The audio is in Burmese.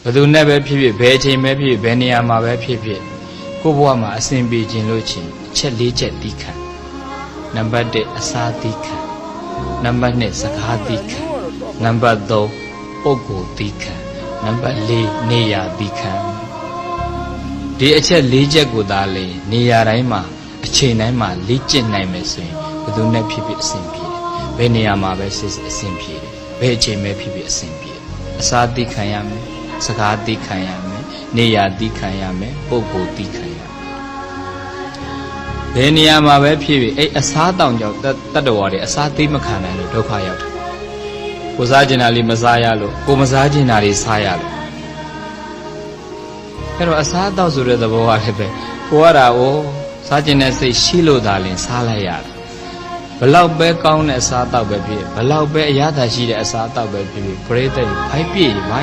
ဘယ်သူနဲ့ပဲဖြစ်ဖြစ်ဘယ်အချိန်ပဲဖြစ်ဖြစ်ဘယ်နေရာမှာပဲဖြစ်ဖြစ်ကိုယ့်ဘဝမှာအစဉ်ပြေခြင်းလို့ချင်းအချက်၄ချက်သီးခံနံပါတ်1အစာသီးခံနံပါတ်2စကားသီးခံနံပါတ်3ပုဂ္ဂိုလ်သီးခံနံပါတ်4နေရာသီးခံဒီအချက်၄ချက်ကိုသာလေနေရာတိုင်းမှာအချိန်တိုင်းမှာလေ့ကျင့်နိုင်မယ်ဆိုရင်ဘယ်သူနဲ့ဖြစ်ဖြစ်အစဉ်ပြေတယ်ဘယ်နေရာမှာပဲစစ်စစ်အစဉ်ပြေတယ်ဘယ်အချိန်ပဲဖြစ်ဖြစ်အစဉ်ပြေတယ်အစာသီးခံရမယ်စကားသီးခံရမယ်နေရာသီးခံရမယ်ပုဂ္ဂိုလ်သီးခံရမယ်ဘယ်နေရာမှာပဲဖြစ်ဖြစ်အဲ့အစားတောင်ကြောင့်တတ္တဝါတွေအစားသီးမခံနိုင်လို့ဒုက္ခရောက်တယ်ကိုစားကျင်တာလေးမစားရလို့ကိုမစားကျင်တာလေးစားရလို့အဲ့တော့အစားအသောက်ဆိုတဲ့သဘောကလည်းပဲကိုရတာကိုစားကျင်တဲ့စိတ်ရှိလို့သာလင်စားလိုက်ရတယ်ဘလောက်ပဲကောင်းတဲ့အစားအသောက်ပဲဖြစ်ဘလောက်ပဲအရသာရှိတဲ့အစားအသောက်ပဲဖြစ်ပြိတ္တိဖိုက်ပြည့်ဘာရ